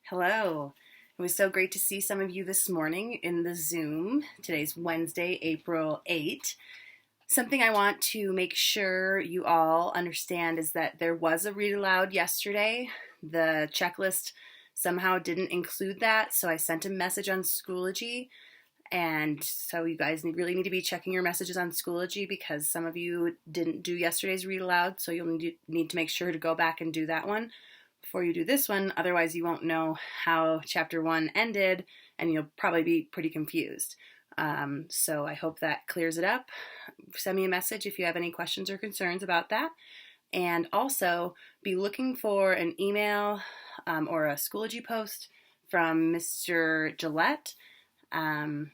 Hello. It was so great to see some of you this morning in the Zoom. Today's Wednesday, April 8th. Something I want to make sure you all understand is that there was a read aloud yesterday. The checklist somehow didn't include that, so I sent a message on Schoology. And so you guys really need to be checking your messages on Schoology because some of you didn't do yesterday's read aloud, so you'll need to make sure to go back and do that one before you do this one. Otherwise, you won't know how chapter 1 ended, and you'll probably be pretty confused. So I hope that clears it up. Send me a message if you have any questions or concerns about that. And also, be looking for an email or a Schoology post from Mr. Gillette about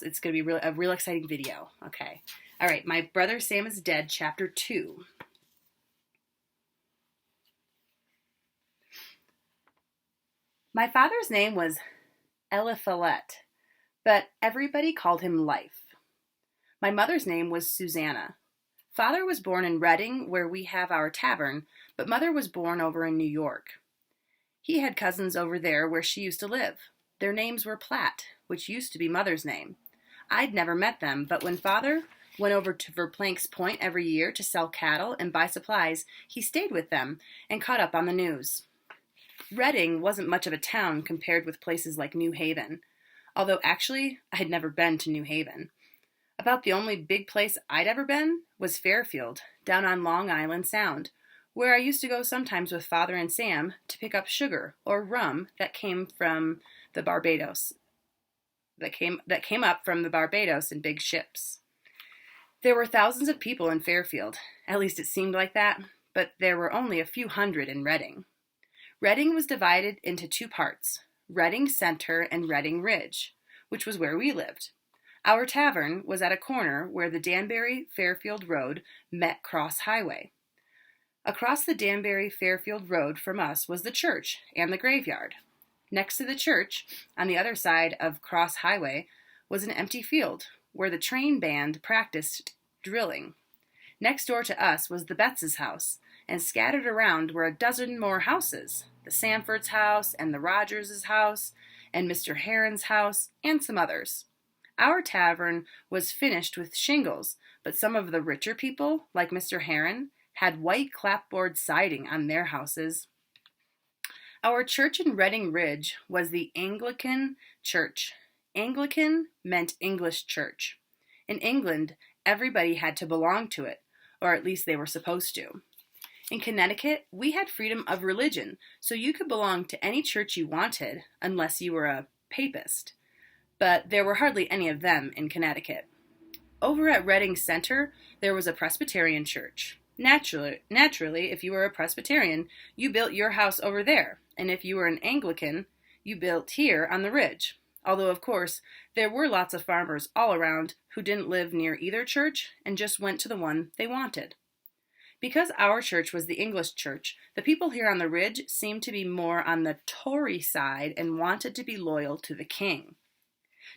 it's going to be a real exciting video. Okay. All right. My Brother Sam is Dead, chapter 2. My father's name was Eliphalet, but everybody called him Life. My mother's name was Susanna. Father was born in Reading, where we have our tavern, but mother was born over in New York. He had cousins over there where she used to live. Their names were Platt, which used to be mother's name. I'd never met them, but when father went over to Verplank's Point every year to sell cattle and buy supplies, he stayed with them and caught up on the news. Reading wasn't much of a town compared with places like New Haven, although actually I had never been to New Haven. About the only big place I'd ever been was Fairfield, down on Long Island Sound, where I used to go sometimes with Father and Sam to pick up sugar or rum that came from the Barbados, that came up from the Barbados in big ships. There were thousands of people in Fairfield, at least it seemed like that, but there were only a few hundred in Reading. Reading was divided into two parts, Reading Center and Reading Ridge, which was where we lived. Our tavern was at a corner where the Danbury-Fairfield Road met Cross Highway. Across the Danbury-Fairfield Road from us was the church and the graveyard. Next to the church, on the other side of Cross Highway, was an empty field where the train band practiced drilling. Next door to us was the Betts' house, and scattered around were a dozen more houses, the Sanford's house and the Rogers' house and Mr. Heron's house and some others. Our tavern was finished with shingles, but some of the richer people, like Mr. Heron, had white clapboard siding on their houses. Our church in Reading Ridge was the Anglican church. Anglican meant English church. In England, everybody had to belong to it, or at least they were supposed to. In Connecticut, we had freedom of religion, so you could belong to any church you wanted, unless you were a papist. But there were hardly any of them in Connecticut. Over at Reading Center, there was a Presbyterian church. Naturally, if you were a Presbyterian, you built your house over there, and if you were an Anglican, you built here on the ridge. Although, of course, there were lots of farmers all around who didn't live near either church and just went to the one they wanted. Because our church was the English church, the people here on the ridge seemed to be more on the Tory side and wanted to be loyal to the king.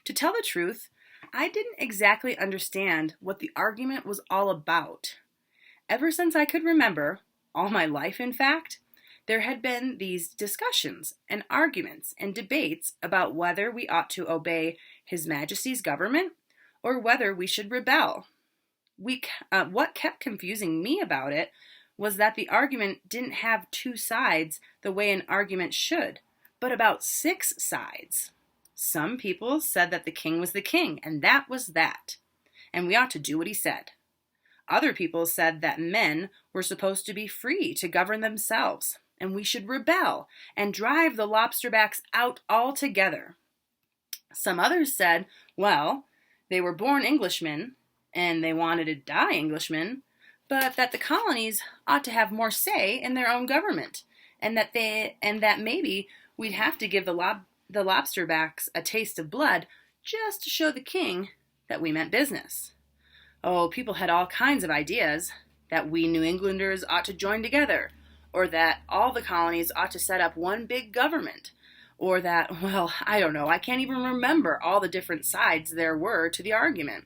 To tell the truth, I didn't exactly understand what the argument was all about. Ever since I could remember, all my life in fact, there had been these discussions and arguments and debates about whether we ought to obey His Majesty's government or whether we should rebel. What kept confusing me about it was that the argument didn't have two sides the way an argument should, but about 6 sides. Some people said that the king was the king, and that was that, and we ought to do what he said. Other people said that men were supposed to be free to govern themselves, and we should rebel and drive the lobsterbacks out altogether. Some others said, well, they were born Englishmen, and they wanted to die Englishmen, but that the colonies ought to have more say in their own government, and that maybe we'd have to give the lobsterbacks a taste of blood just to show the king that we meant business. Oh, people had all kinds of ideas, that we New Englanders ought to join together, or that all the colonies ought to set up one big government, or that, well, I don't know, I can't even remember all the different sides there were to the argument.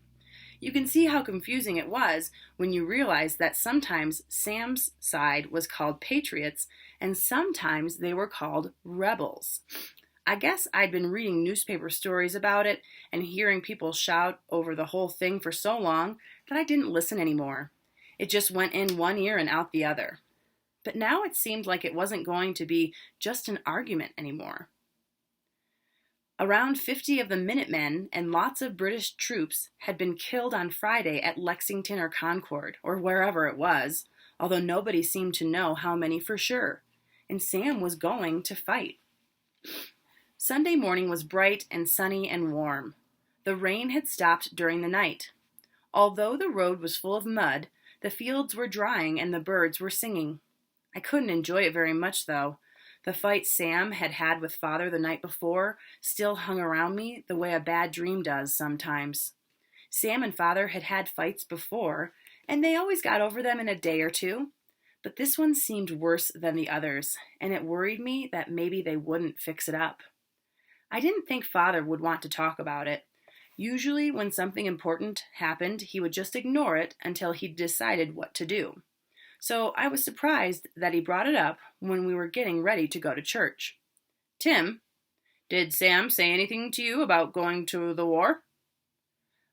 You can see how confusing it was when you realize that sometimes Sam's side was called patriots and sometimes they were called rebels. I guess I'd been reading newspaper stories about it and hearing people shout over the whole thing for so long that I didn't listen anymore. It just went in one ear and out the other. But now it seemed like it wasn't going to be just an argument anymore. Around 50 of the Minutemen and lots of British troops had been killed on Friday at Lexington or Concord, or wherever it was, although nobody seemed to know how many for sure. And Sam was going to fight. Sunday morning was bright and sunny and warm. The rain had stopped during the night. Although the road was full of mud, the fields were drying and the birds were singing. I couldn't enjoy it very much, though. The fight Sam had had with Father the night before still hung around me the way a bad dream does sometimes. Sam and Father had had fights before, and they always got over them in a day or two. But this one seemed worse than the others, and it worried me that maybe they wouldn't fix it up. I didn't think Father would want to talk about it. Usually when something important happened, he would just ignore it until he'd decided what to do. So I was surprised that he brought it up when we were getting ready to go to church. "Tim, did Sam say anything to you about going to the war?"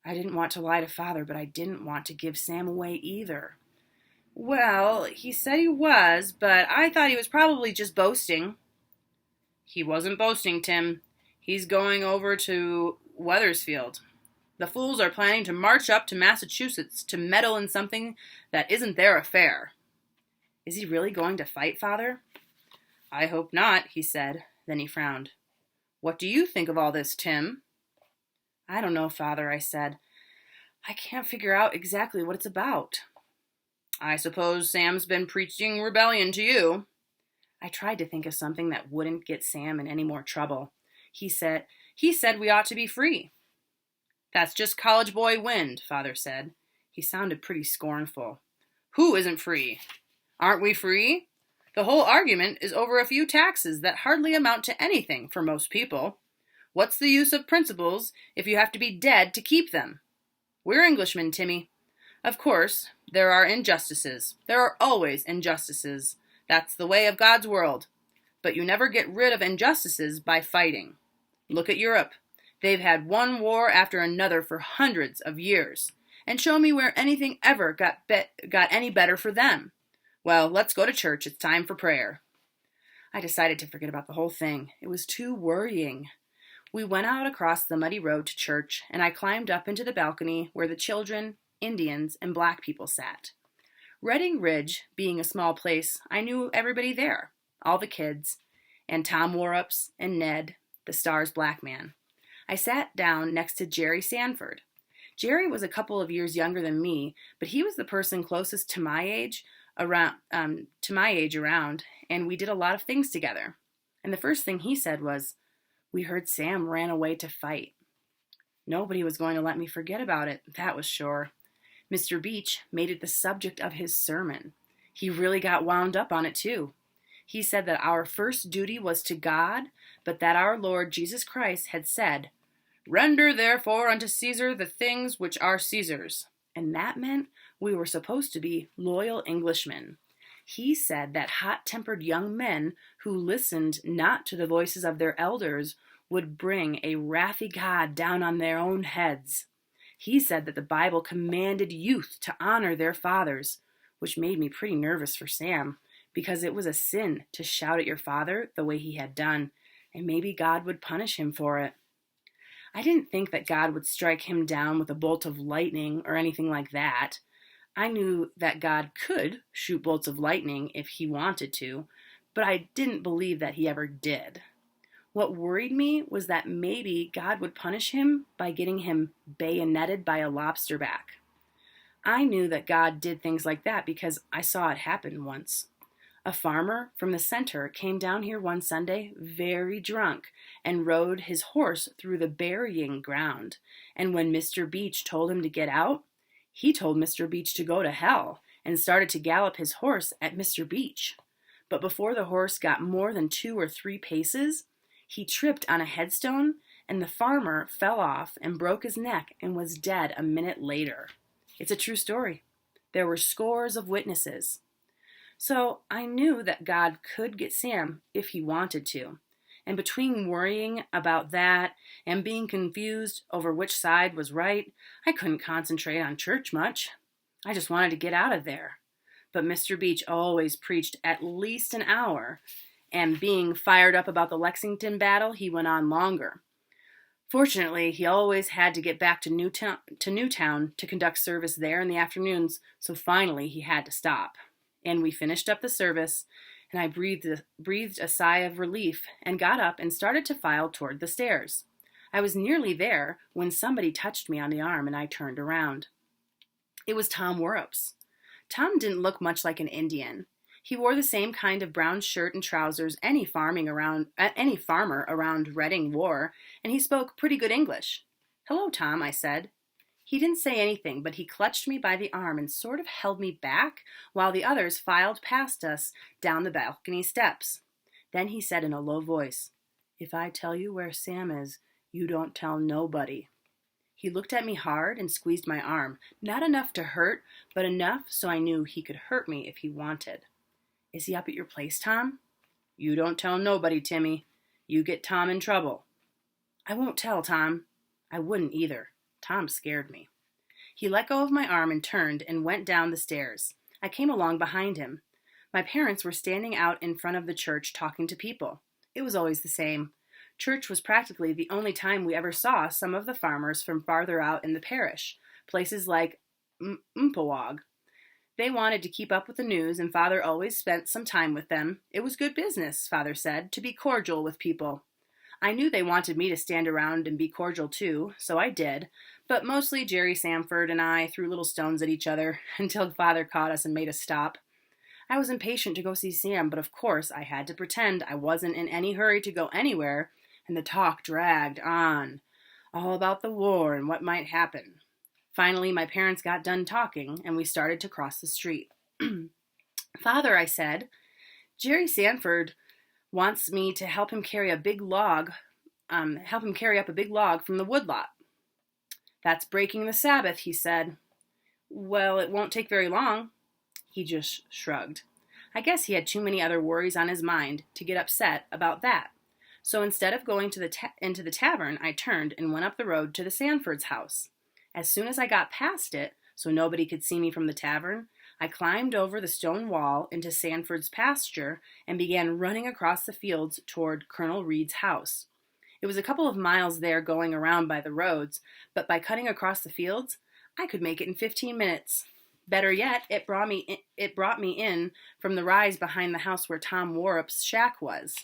I didn't want to lie to Father, but I didn't want to give Sam away either. "Well, he said he was, but I thought he was probably just boasting." "He wasn't boasting, Tim. He's going over to Wethersfield. The fools are planning to march up to Massachusetts to meddle in something that isn't their affair." "Is he really going to fight, Father?" "I hope not," he said. Then he frowned. "What do you think of all this, Tim?" "I don't know, Father," I said. "I can't figure out exactly what it's about." "I suppose Sam's been preaching rebellion to you." I tried to think of something that wouldn't get Sam in any more trouble. He said we ought to be free." "That's just college boy wind," Father said. He sounded pretty scornful. "Who isn't free? Aren't we free? The whole argument is over a few taxes that hardly amount to anything for most people. What's the use of principles if you have to be dead to keep them? We're Englishmen, Timmy. Of course, there are injustices. There are always injustices. That's the way of God's world. But you never get rid of injustices by fighting. Look at Europe. They've had one war after another for hundreds of years. And show me where anything ever got any better for them. Well, let's go to church. It's time for prayer." I decided to forget about the whole thing. It was too worrying. We went out across the muddy road to church, and I climbed up into the balcony where the children, Indians, and black people sat. Redding Ridge, being a small place, I knew everybody there, all the kids, and Tom Warups and Ned, the Star's black man. I sat down next to Jerry Sanford. Jerry was a couple of years younger than me, but he was the person closest to my age around, and we did a lot of things together. And the first thing he said was, "We heard Sam ran away to fight." Nobody was going to let me forget about it, that was sure. Mr. Beach made it the subject of his sermon. He really got wound up on it too. He said that our first duty was to God, but that our Lord Jesus Christ had said, "Render therefore unto Caesar the things which are Caesar's." And that meant we were supposed to be loyal Englishmen. He said that hot-tempered young men who listened not to the voices of their elders would bring a wrathy God down on their own heads. He said that the Bible commanded youth to honor their fathers, which made me pretty nervous for Sam, because it was a sin to shout at your father the way he had done, and maybe God would punish him for it. I didn't think that God would strike him down with a bolt of lightning or anything like that. I knew that God could shoot bolts of lightning if he wanted to, but I didn't believe that he ever did. What worried me was that maybe God would punish him by getting him bayoneted by a lobsterback. I knew that God did things like that because I saw it happen once. A farmer from the center came down here one Sunday very drunk and rode his horse through the burying ground. And when Mr. Beach told him to get out, he told Mr. Beach to go to hell and started to gallop his horse at Mr. Beach. But before the horse got more than 2 or 3 paces, he tripped on a headstone and the farmer fell off and broke his neck and was dead a minute later. It's a true story. There were scores of witnesses. So I knew that God could get Sam if he wanted to. And between worrying about that and being confused over which side was right, I couldn't concentrate on church much. I just wanted to get out of there. But Mr. Beach always preached at least an hour, and being fired up about the Lexington battle, he went on longer. Fortunately, he always had to get back to Newtown to conduct service there in the afternoons, so finally he had to stop. And we finished up the service, and I breathed a sigh of relief and got up and started to file toward the stairs. I was nearly there when somebody touched me on the arm and I turned around. It was Tom Worrups. Tom didn't look much like an Indian. He wore the same kind of brown shirt and trousers any farmer around Reading wore, and he spoke pretty good English. "Hello, Tom," I said. He didn't say anything, but he clutched me by the arm and sort of held me back while the others filed past us down the balcony steps. Then he said in a low voice, "If I tell you where Sam is, you don't tell nobody." He looked at me hard and squeezed my arm, not enough to hurt, but enough so I knew he could hurt me if he wanted. "Is he up at your place, Tom?" "You don't tell nobody, Timmy. You get Tom in trouble." "I won't tell, Tom." I wouldn't either. Tom scared me. He let go of my arm and turned and went down the stairs. I came along behind him. My parents were standing out in front of the church talking to people. It was always the same. Church was practically the only time we ever saw some of the farmers from farther out in the parish, places like Umpawag. They wanted to keep up with the news, and Father always spent some time with them. It was good business, Father said, to be cordial with people. I knew they wanted me to stand around and be cordial too, so I did, but mostly Jerry Sanford and I threw little stones at each other until Father caught us and made us stop. I was impatient to go see Sam, but of course I had to pretend I wasn't in any hurry to go anywhere, and the talk dragged on, all about the war and what might happen. Finally, my parents got done talking, and we started to cross the street. "Father," I said, "Jerry Sanford wants me to help him carry up a big log from the woodlot." "That's breaking the Sabbath," he said. "Well, it won't take very long." He just shrugged. I guess he had too many other worries on his mind to get upset about that. So instead of going into the tavern, I turned and went up the road to the Sanford's house. As soon as I got past it, so nobody could see me from the tavern, I climbed over the stone wall into Sanford's pasture and began running across the fields toward Colonel Reed's house. It was a couple of miles there going around by the roads, but by cutting across the fields, I could make it in 15 minutes. Better yet, it brought me in from the rise behind the house where Tom Worrup's shack was.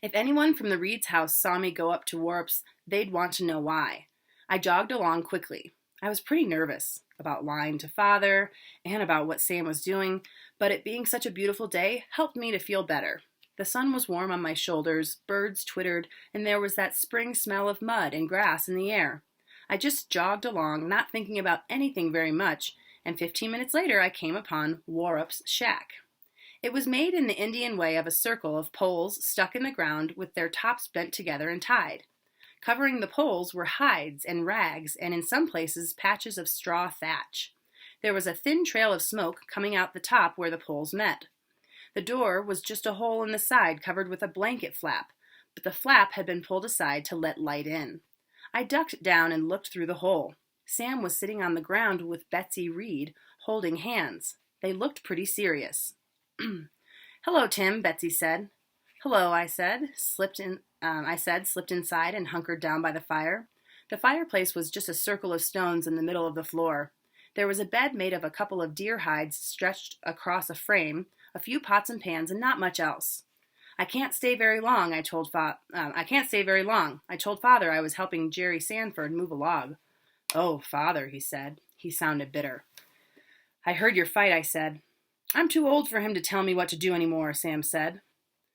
If anyone from the Reed's house saw me go up to Worrup's, they'd want to know why. I jogged along quickly. I was pretty nervous about lying to Father and about what Sam was doing, but it being such a beautiful day helped me to feel better. The sun was warm on my shoulders, birds twittered, and there was that spring smell of mud and grass in the air. I just jogged along, not thinking about anything very much, and 15 minutes later I came upon Worrup's shack. It was made in the Indian way of a circle of poles stuck in the ground with their tops bent together and tied. Covering the poles were hides and rags, and in some places patches of straw thatch. There was a thin trail of smoke coming out the top where the poles met. The door was just a hole in the side covered with a blanket flap, but the flap had been pulled aside to let light in. I ducked down and looked through the hole. Sam was sitting on the ground with Betsy Reed, holding hands. They looked pretty serious. "Hello, Tim," Betsy said. "Hello," I said, slipped inside and hunkered down by the fire. The fireplace was just a circle of stones in the middle of the floor. There was a bed made of a couple of deer hides stretched across a frame, a few pots and pans, and not much else. I can't stay very long," I told Father I was helping Jerry Sanford move a log. "Oh, Father," he said. He sounded bitter. "I heard your fight," I said. "I'm too old for him to tell me what to do anymore," Sam said.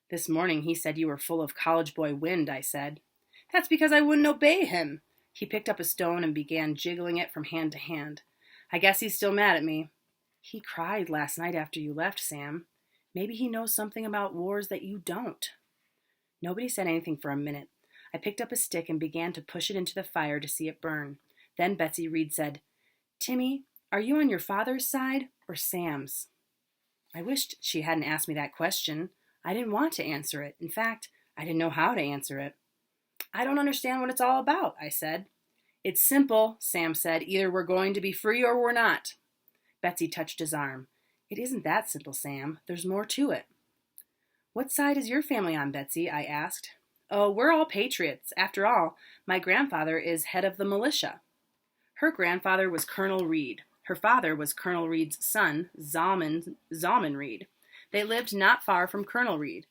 "This morning he said you were full of college boy wind," I said. "That's because I wouldn't obey him." He picked up a stone and began jiggling it from hand to hand. "I guess he's still mad at me." "He cried last night after you left, Sam. Maybe he knows something about wars that you don't." Nobody said anything for a minute. I picked up a stick and began to push it into the fire to see it burn. Then Betsy Reed said, "Timmy, Are you on your father's side or Sam's? I wished she hadn't asked me that question. I didn't want to answer it. In fact, I didn't know how to answer it. I don't understand what it's all about, I said. It's simple, Sam said. Either we're going to be free or we're not. Betsy touched his arm. It isn't that simple, Sam. There's more to it. What side is your family on, Betsy? I asked. Oh, we're all patriots. After all, my grandfather is head of the militia. Her grandfather was Colonel Reed. Her father was Colonel Reed's son, Zalman Reed. They lived not far from Colonel Reed.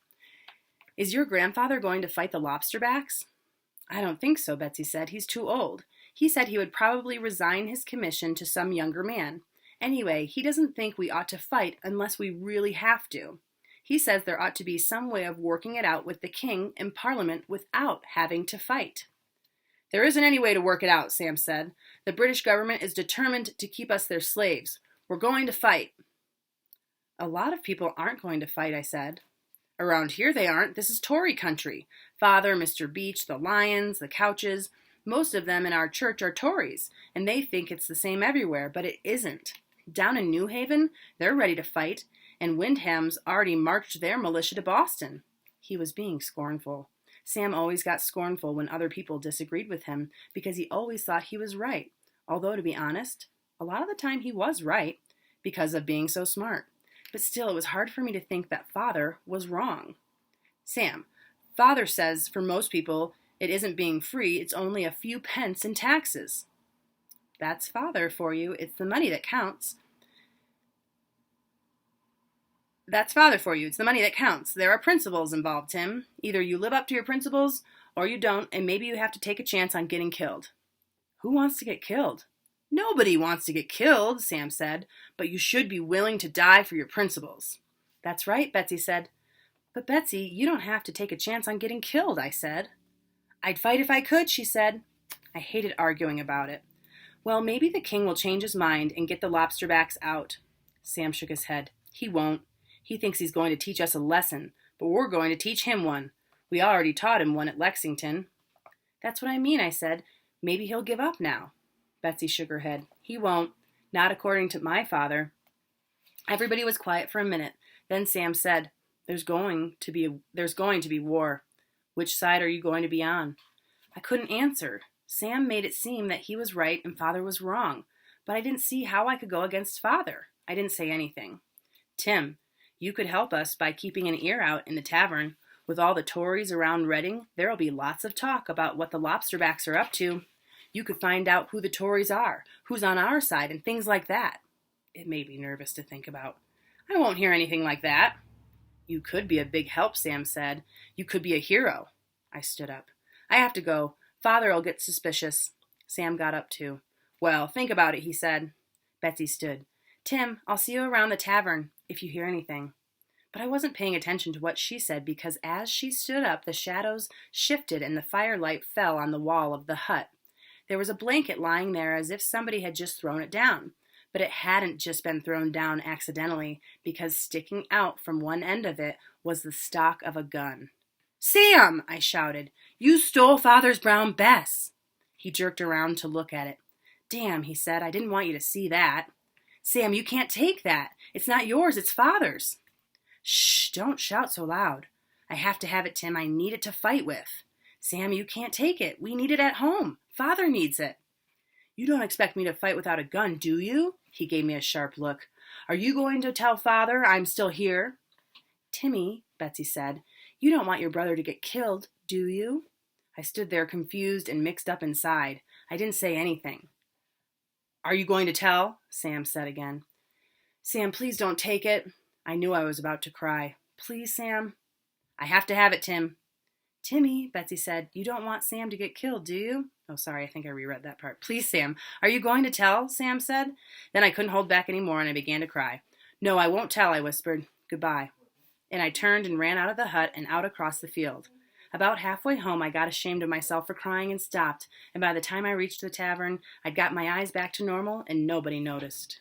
Is your grandfather going to fight the lobsterbacks? I don't think so, Betsy said. He's too old. He said he would probably resign his commission to some younger man. Anyway, he doesn't think we ought to fight unless we really have to. He says there ought to be some way of working it out with the king and Parliament without having to fight. There isn't any way to work it out, Sam said. The British government is determined to keep us their slaves. We're going to fight. A lot of people aren't going to fight, I said. Around here they aren't. This is Tory country. Father, Mr. Beach, the Lyons, the Couches, most of them in our church are Tories, and they think it's the same everywhere, but it isn't. Down in New Haven, they're ready to fight, and Windham's already marched their militia to Boston. He was being scornful. Sam always got scornful when other people disagreed with him because he always thought he was right, although, to be honest, a lot of the time he was right because of being so smart. But still, it was hard for me to think that Father was wrong. Sam, Father says for most people it isn't being free, it's only a few pence in taxes. That's Father for you. It's the money that counts. That's Father for you. It's the money that counts. There are principles involved, Tim. Either you live up to your principles or you don't, and maybe you have to take a chance on getting killed. Who wants to get killed? Nobody wants to get killed, Sam said, but you should be willing to die for your principles. That's right, Betsy said. But Betsy, you don't have to take a chance on getting killed, I said. I'd fight if I could, she said. I hated arguing about it. Well, maybe the king will change his mind and get the lobsterbacks out. Sam shook his head. He won't. He thinks he's going to teach us a lesson, but we're going to teach him one. We already taught him one at Lexington. That's what I mean, I said. Maybe he'll give up now. Betsy shook her head. He won't. Not according to my father. Everybody was quiet for a minute. Then Sam said, There's going to be war. Which side are you going to be on? I couldn't answer. Sam made it seem that he was right and Father was wrong, but I didn't see how I could go against Father. I didn't say anything. Tim, you could help us by keeping an ear out in the tavern. With all the Tories around Reading, there'll be lots of talk about what the lobsterbacks are up to. You could find out who the Tories are, who's on our side, and things like that. It made me nervous to think about. I won't hear anything like that. You could be a big help, Sam said. You could be a hero. I stood up. I have to go. Father'll get suspicious. Sam got up too. Well, think about it, he said. Betsy stood. Tim, I'll see you around the tavern if you hear anything. But I wasn't paying attention to what she said because as she stood up, the shadows shifted and the firelight fell on the wall of the hut. There was a blanket lying there as if somebody had just thrown it down. But it hadn't just been thrown down accidentally because sticking out from one end of it was the stock of a gun. Sam, I shouted, you stole Father's brown Bess. He jerked around to look at it. Damn, he said, I didn't want you to see that. Sam, you can't take that. It's not yours, it's Father's. Shh, don't shout so loud. I have to have it, Tim. I need it to fight with. Sam, you can't take it. We need it at home. Father needs it. You don't expect me to fight without a gun, do you? He gave me a sharp look. Are you going to tell Father I'm still here? Timmy, Betsy said, you don't want your brother to get killed, do you? I stood there confused and mixed up inside. I didn't say anything. Are you going to tell? Sam said again. Sam, please don't take it. I knew I was about to cry. Please, Sam. I have to have it, Tim. Timmy, Betsy said, you don't want Sam to get killed, do you? Oh, sorry, I think I reread that part. Please, Sam. Are you going to tell? Sam said. Then I couldn't hold back any more and I began to cry. No, I won't tell, I whispered. Goodbye. And I turned and ran out of the hut and out across the field. About halfway home, I got ashamed of myself for crying and stopped, and by the time I reached the tavern, I'd got my eyes back to normal and nobody noticed.